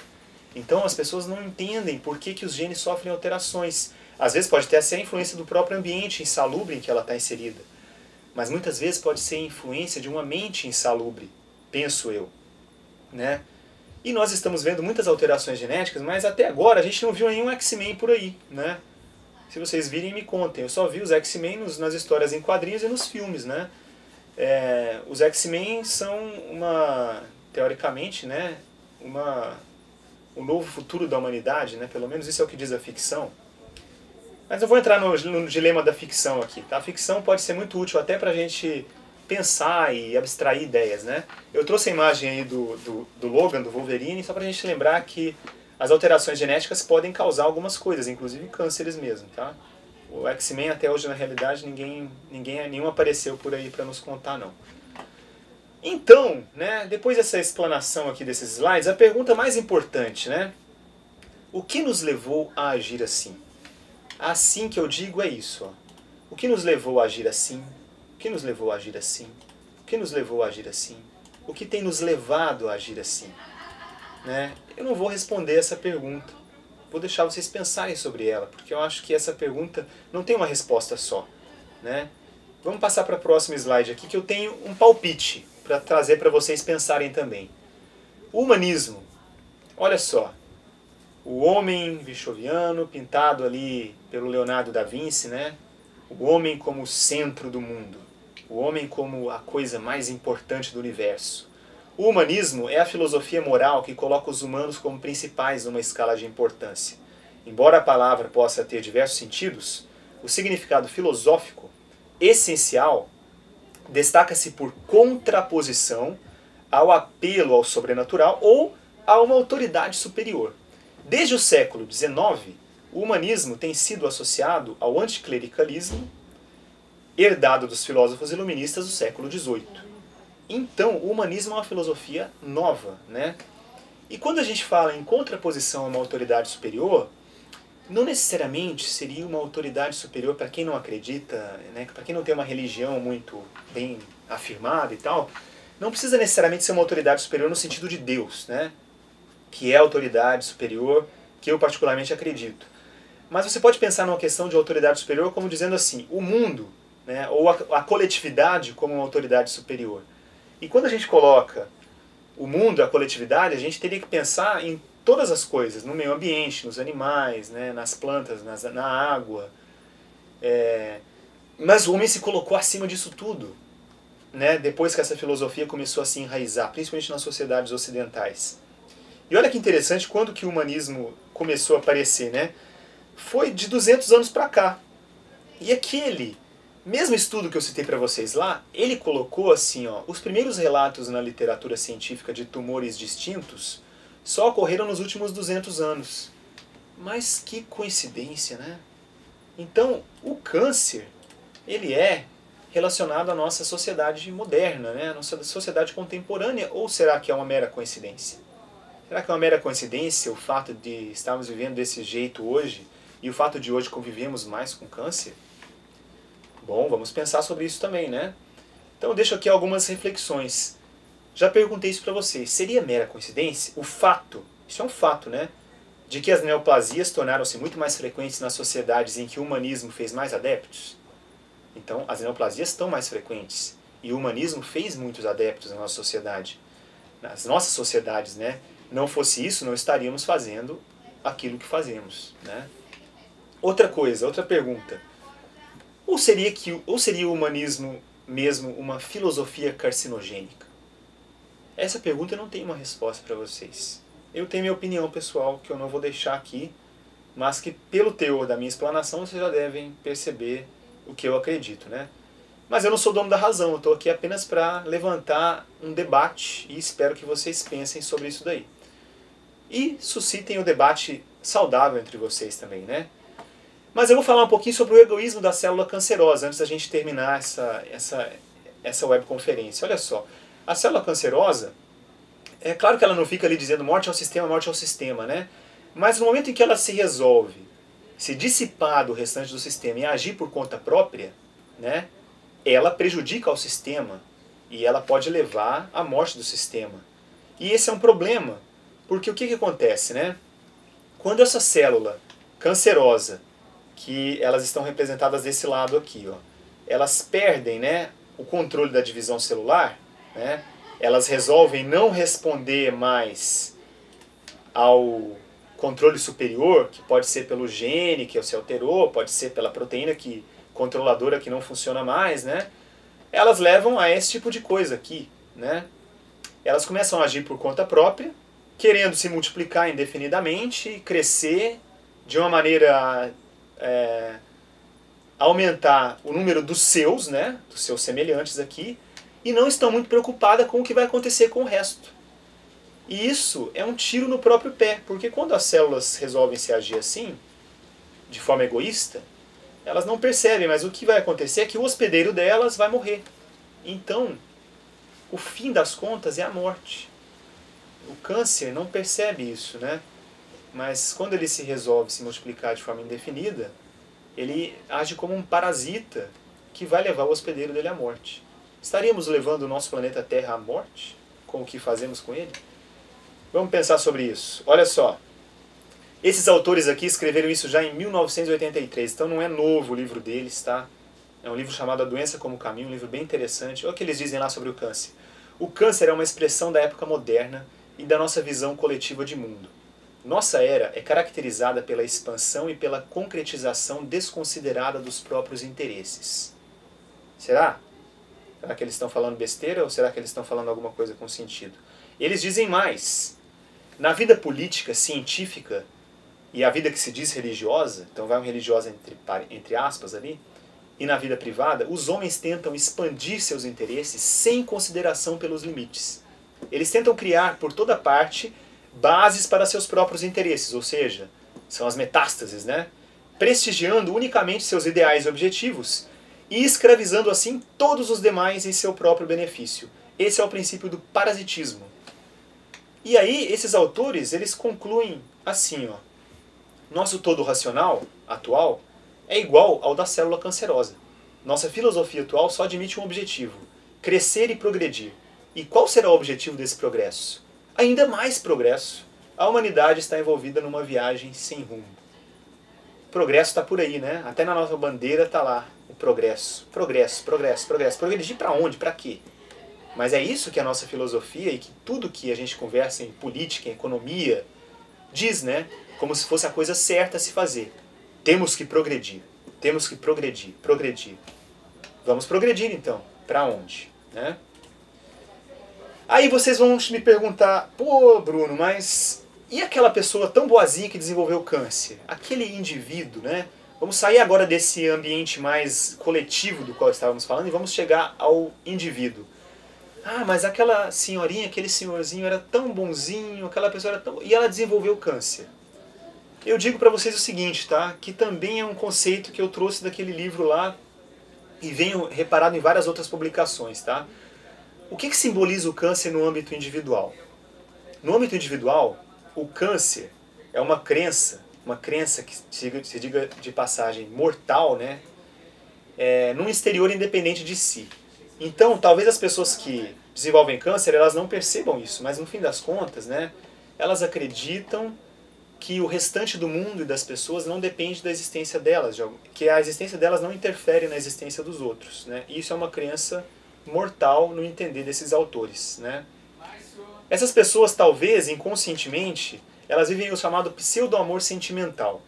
Então as pessoas não entendem por que os genes sofrem alterações. Às vezes pode ter até a influência do próprio ambiente insalubre em que ela está inserida. Mas muitas vezes pode ser influência de uma mente insalubre, penso eu, né? E nós estamos vendo muitas alterações genéticas, mas até agora a gente não viu nenhum X-Men por aí, né? Se vocês virem, me contem. Eu só vi os X-Men nas histórias em quadrinhos e nos filmes, né? Os X-Men são teoricamente, né, o novo futuro da humanidade, né? Pelo menos isso é o que diz a ficção. Mas eu vou entrar no dilema da ficção aqui, tá? A ficção pode ser muito útil até pra gente pensar e abstrair ideias, né? Eu trouxe a imagem aí do Logan, do Wolverine, só pra gente lembrar que as alterações genéticas podem causar algumas coisas, inclusive cânceres mesmo, tá? O X-Men até hoje, na realidade, nenhum apareceu por aí pra nos contar, não. Então, né, depois dessa explanação aqui desses slides, a pergunta mais importante, né? O que nos levou a agir assim? Assim que eu digo é isso, ó. O que nos levou a agir assim? O que nos levou a agir assim? O que nos levou a agir assim? O que tem nos levado a agir assim? Né? Eu não vou responder essa pergunta. Vou deixar vocês pensarem sobre ela, porque eu acho que essa pergunta não tem uma resposta só, né? Vamos passar para o próximo slide aqui, que eu tenho um palpite para trazer para vocês pensarem também. O humanismo. Olha só. O homem vichoviano, pintado ali pelo Leonardo da Vinci, né? O homem como o centro do mundo. O homem como a coisa mais importante do universo. O humanismo é a filosofia moral que coloca os humanos como principais numa escala de importância. Embora a palavra possa ter diversos sentidos, o significado filosófico essencial destaca-se por contraposição ao apelo ao sobrenatural ou a uma autoridade superior. Desde o século XIX, o humanismo tem sido associado ao anticlericalismo herdado dos filósofos iluministas do século XVIII. Então, o humanismo é uma filosofia nova, né? E quando a gente fala em contraposição a uma autoridade superior, não necessariamente seria uma autoridade superior para quem não acredita, né? Para quem não tem uma religião muito bem afirmada e tal, não precisa necessariamente ser uma autoridade superior no sentido de Deus, né? Que é a autoridade superior que eu particularmente acredito. Mas você pode pensar numa questão de autoridade superior como dizendo assim, o mundo, né? Ou a coletividade como uma autoridade superior. E quando a gente coloca o mundo, a coletividade, a gente teria que pensar em todas as coisas, no meio ambiente, nos animais, né, nas plantas, na água. Mas o homem se colocou acima disso tudo, né, depois que essa filosofia começou a se enraizar, principalmente nas sociedades ocidentais. E olha que interessante, quando que o humanismo começou a aparecer, né? Foi de 200 anos para cá. E aquele mesmo estudo que eu citei para vocês lá, ele colocou assim, ó, os primeiros relatos na literatura científica de tumores distintos só ocorreram nos últimos 200 anos. Mas que coincidência, né? Então, o câncer, ele é relacionado à nossa sociedade moderna, né? À nossa sociedade contemporânea, ou será que é uma mera coincidência? Será que é uma mera coincidência o fato de estarmos vivendo desse jeito hoje e o fato de hoje convivemos mais com câncer? Bom, vamos pensar sobre isso também, né? Então eu deixo aqui algumas reflexões. Já perguntei isso para vocês. Seria mera coincidência? O fato, isso é um fato, né? De que as neoplasias tornaram-se muito mais frequentes nas sociedades em que o humanismo fez mais adeptos? Então, as neoplasias estão mais frequentes. E o humanismo fez muitos adeptos na nossa sociedade. Nas nossas sociedades, né? Não fosse isso, não estaríamos fazendo aquilo que fazemos, né? Outra coisa, outra pergunta. Ou seria o humanismo mesmo uma filosofia carcinogênica? Essa pergunta eu não tenho uma resposta para vocês. Eu tenho minha opinião pessoal, que eu não vou deixar aqui, mas que pelo teor da minha explanação vocês já devem perceber o que eu acredito, né? Mas eu não sou dono da razão, eu estou aqui apenas para levantar um debate e espero que vocês pensem sobre isso daí. E suscitem o debate saudável entre vocês também, né? Mas eu vou falar um pouquinho sobre o egoísmo da célula cancerosa, antes da gente terminar essa webconferência. Olha só, a célula cancerosa, é claro que ela não fica ali dizendo morte ao sistema, né? Mas no momento em que ela se resolve se dissipar do restante do sistema e agir por conta própria, né? Ela prejudica ao sistema e ela pode levar à morte do sistema. E esse é um problema, porque o que acontece, né? Quando essa célula cancerosa que elas estão representadas desse lado aqui, ó. Elas perdem, né, o controle da divisão celular, né? Elas resolvem não responder mais ao controle superior, que pode ser pelo gene que se alterou, pode ser pela proteína controladora que não funciona mais, né? Elas levam a esse tipo de coisa aqui, né? Elas começam a agir por conta própria, querendo se multiplicar indefinidamente, crescer de uma maneira aumentar o número dos seus, né, dos seus semelhantes aqui, e não estão muito preocupadas com o que vai acontecer com o resto. E isso é um tiro no próprio pé, porque quando as células resolvem se agir assim, de forma egoísta, elas não percebem, mas o que vai acontecer é que o hospedeiro delas vai morrer. Então, o fim das contas é a morte. O câncer não percebe isso, né? Mas quando ele se resolve se multiplicar de forma indefinida, ele age como um parasita que vai levar o hospedeiro dele à morte. Estaríamos levando o nosso planeta Terra à morte com o que fazemos com ele? Vamos pensar sobre isso. Olha só. Esses autores aqui escreveram isso já em 1983, então não é novo o livro deles, tá? É um livro chamado A Doença como Caminho, um livro bem interessante. Olha o que eles dizem lá sobre o câncer. O câncer é uma expressão da época moderna e da nossa visão coletiva de mundo. Nossa era é caracterizada pela expansão e pela concretização desconsiderada dos próprios interesses. Será? Será que eles estão falando besteira ou será que eles estão falando alguma coisa com sentido? Eles dizem mais. Na vida política, científica e a vida que se diz religiosa, então vai um religiosa entre aspas ali, e na vida privada, os homens tentam expandir seus interesses sem consideração pelos limites. Eles tentam criar por toda parte bases para seus próprios interesses, ou seja, são as metástases, né? Prestigiando unicamente seus ideais e objetivos e escravizando assim todos os demais em seu próprio benefício. Esse é o princípio do parasitismo. E aí, esses autores, eles concluem assim, ó. Nosso todo racional, atual, é igual ao da célula cancerosa. Nossa filosofia atual só admite um objetivo: crescer e progredir. E qual será o objetivo desse progresso? Ainda mais progresso. A humanidade está envolvida numa viagem sem rumo. O progresso está por aí, né? Até na nossa bandeira está lá o progresso. Progresso, progresso, progresso. Progredir para onde? Para quê? Mas é isso que a nossa filosofia e que tudo que a gente conversa em política, em economia, diz, né? Como se fosse a coisa certa a se fazer. Temos que progredir. Temos que progredir, progredir. Vamos progredir então. Para onde? Né? Aí vocês vão me perguntar, pô, Bruno, mas e aquela pessoa tão boazinha que desenvolveu câncer? Aquele indivíduo, né? Vamos sair agora desse ambiente mais coletivo do qual estávamos falando e vamos chegar ao indivíduo. Ah, mas aquela senhorinha, aquele senhorzinho era tão bonzinho, aquela pessoa era tão... e ela desenvolveu câncer. Eu digo para vocês o seguinte, tá? Que também é um conceito que eu trouxe daquele livro lá e venho reparado em várias outras publicações, tá? O que simboliza o câncer no âmbito individual? No âmbito individual, o câncer é uma crença que se diga de passagem mortal, né? Num exterior independente de si. Então, talvez as pessoas que desenvolvem câncer, elas não percebam isso, mas no fim das contas, né, elas acreditam que o restante do mundo e das pessoas não depende da existência delas, que a existência delas não interfere na existência dos outros, né? Isso é uma crença mortal no entender desses autores, né? Essas pessoas, talvez, inconscientemente, elas vivem o chamado pseudo-amor sentimental.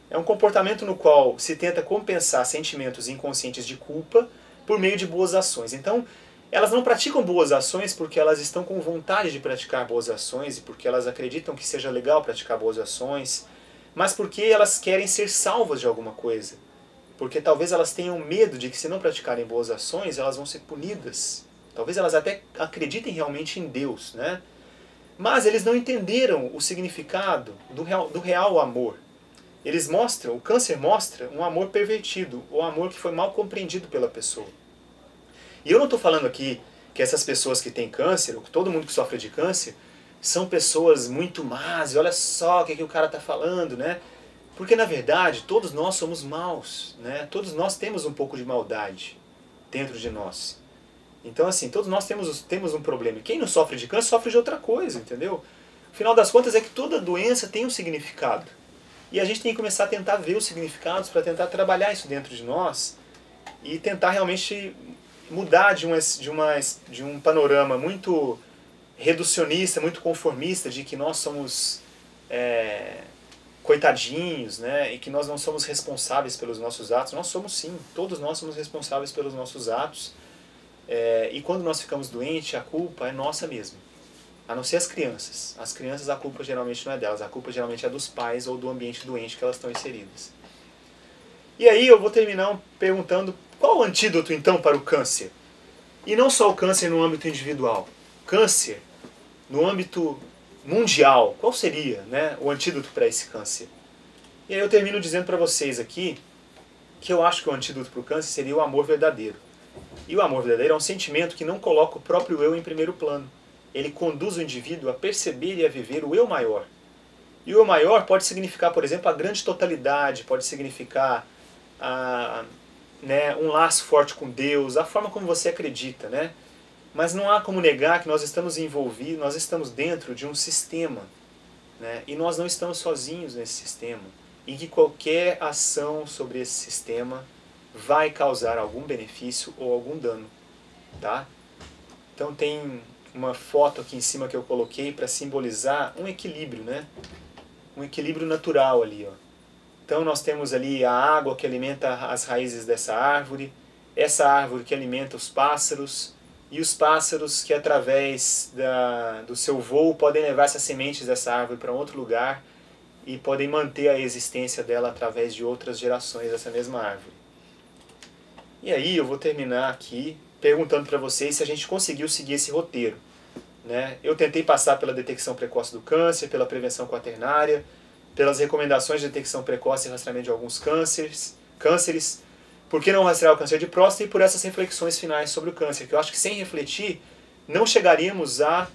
É um comportamento no qual se tenta compensar sentimentos inconscientes de culpa por meio de boas ações. Então, elas não praticam boas ações porque elas estão com vontade de praticar boas ações e porque elas acreditam que seja legal praticar boas ações, mas porque elas querem ser salvas de alguma coisa. Porque talvez elas tenham medo de que se não praticarem boas ações, elas vão ser punidas. Talvez elas até acreditem realmente em Deus, né? Mas eles não entenderam o significado do real amor. Eles mostram, o câncer mostra um amor pervertido, o amor que foi mal compreendido pela pessoa. E eu não estou falando aqui que essas pessoas que têm câncer, ou todo mundo que sofre de câncer, são pessoas muito más, e olha só o que o cara está falando, né? Porque na verdade todos nós somos maus, né? Todos nós temos um pouco de maldade dentro de nós. Então assim, todos nós temos um problema. E quem não sofre de câncer sofre de outra coisa, entendeu? O final das contas é que toda doença tem um significado. E a gente tem que começar a tentar ver os significados para tentar trabalhar isso dentro de nós e tentar realmente mudar de um panorama muito reducionista, muito conformista, de que nós somos coitadinhos, né, e que nós não somos responsáveis pelos nossos atos. Nós somos sim, todos nós somos responsáveis pelos nossos atos. E quando nós ficamos doentes, a culpa é nossa mesmo. A não ser as crianças. As crianças, a culpa geralmente não é delas, a culpa geralmente é dos pais ou do ambiente doente que elas estão inseridas. E aí eu vou terminar perguntando qual o antídoto então para o câncer? E não só o câncer no âmbito individual. Câncer no âmbito mundial. Qual seria, né, o antídoto para esse câncer? E aí eu termino dizendo para vocês aqui que eu acho que o antídoto para o câncer seria o amor verdadeiro. E o amor verdadeiro é um sentimento que não coloca o próprio eu em primeiro plano. Ele conduz o indivíduo a perceber e a viver o eu maior. E o eu maior pode significar, por exemplo, a grande totalidade, pode significar um laço forte com Deus, a forma como você acredita, né? Mas não há como negar que nós estamos envolvidos, nós estamos dentro de um sistema, né? E nós não estamos sozinhos nesse sistema, e que qualquer ação sobre esse sistema vai causar algum benefício ou algum dano, tá? Então tem uma foto aqui em cima que eu coloquei para simbolizar um equilíbrio, né? Um equilíbrio natural ali, ó. Então nós temos ali a água que alimenta as raízes dessa árvore, essa árvore que alimenta os pássaros, e os pássaros que através do seu voo podem levar essas sementes dessa árvore para outro lugar e podem manter a existência dela através de outras gerações dessa mesma árvore. E aí eu vou terminar aqui perguntando para vocês se a gente conseguiu seguir esse roteiro, né? Eu tentei passar pela detecção precoce do câncer, pela prevenção quaternária, pelas recomendações de detecção precoce e rastreamento de alguns cânceres, por que não rastrear o câncer de próstata e por essas reflexões finais sobre o câncer, que eu acho que sem refletir não chegaríamos a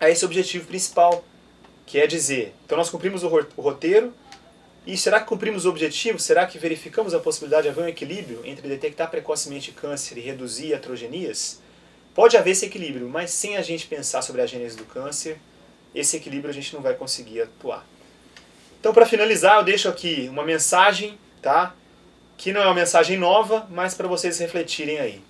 esse objetivo principal, que é dizer, então nós cumprimos o roteiro, e será que cumprimos o objetivo? Será que verificamos a possibilidade de haver um equilíbrio entre detectar precocemente câncer e reduzir iatrogenias? Pode haver esse equilíbrio, mas sem a gente pensar sobre a gênese do câncer, esse equilíbrio a gente não vai conseguir atuar. Então, para finalizar, eu deixo aqui uma mensagem, tá? Que não é uma mensagem nova, mas para vocês refletirem aí.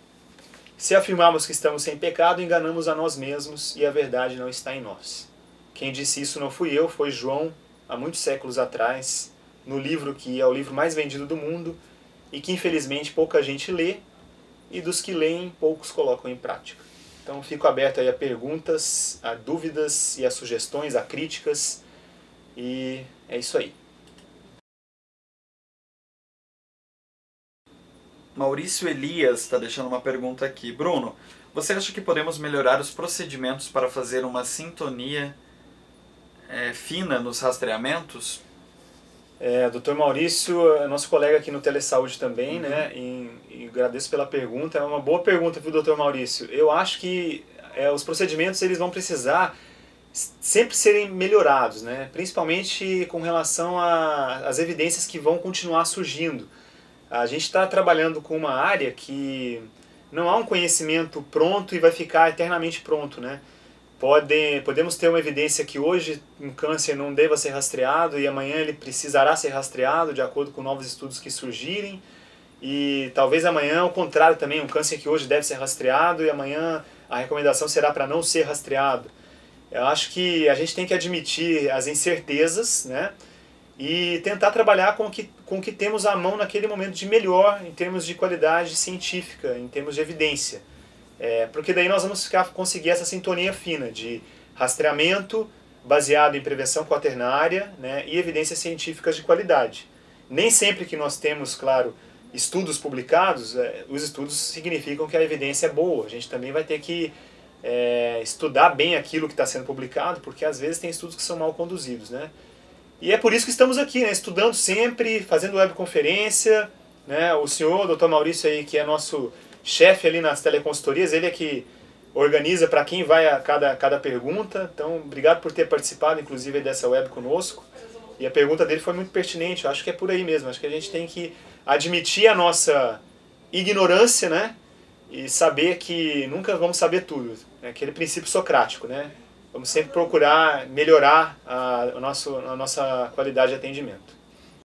Se afirmarmos que estamos sem pecado, enganamos a nós mesmos e a verdade não está em nós. Quem disse isso não fui eu, foi João, há muitos séculos atrás, no livro que é o livro mais vendido do mundo e que infelizmente pouca gente lê e dos que leem, poucos colocam em prática. Então fico aberto aí a perguntas, a dúvidas e a sugestões, a críticas, e é isso aí. Maurício Elias está deixando uma pergunta aqui. Bruno, você acha que podemos melhorar os procedimentos para fazer uma sintonia fina nos rastreamentos? Dr. Maurício, nosso colega aqui no Telesaúde também, né? E agradeço pela pergunta. É uma boa pergunta, viu, Dr. Maurício? Eu acho que os procedimentos eles vão precisar sempre serem melhorados, né? Principalmente com relação às evidências que vão continuar surgindo. A gente está trabalhando com uma área que não há um conhecimento pronto e vai ficar eternamente pronto, né? Podemos ter uma evidência que hoje um câncer não deva ser rastreado e amanhã ele precisará ser rastreado de acordo com novos estudos que surgirem, e talvez amanhã o contrário também, um câncer que hoje deve ser rastreado e amanhã a recomendação será para não ser rastreado. Eu acho que a gente tem que admitir as incertezas, né? E tentar trabalhar com o que temos à mão naquele momento de melhor em termos de qualidade científica, em termos de evidência. Porque daí nós vamos conseguir essa sintonia fina de rastreamento baseado em prevenção quaternária, né, e evidências científicas de qualidade. Nem sempre que nós temos, claro, estudos publicados, os estudos significam que a evidência é boa. A gente também vai ter que estudar bem aquilo que está sendo publicado, porque às vezes tem estudos que são mal conduzidos, né? E é por isso que estamos aqui, né, estudando sempre, fazendo webconferência, né? O senhor, Dr. Maurício aí, que é nosso chefe ali nas teleconsultorias, ele é que organiza para quem vai a cada pergunta. Então, obrigado por ter participado, inclusive, dessa web conosco. E a pergunta dele foi muito pertinente, eu acho que é por aí mesmo. Acho que a gente tem que admitir a nossa ignorância, né? E saber que nunca vamos saber tudo. É aquele princípio socrático, né? Vamos sempre procurar melhorar a nossa qualidade de atendimento.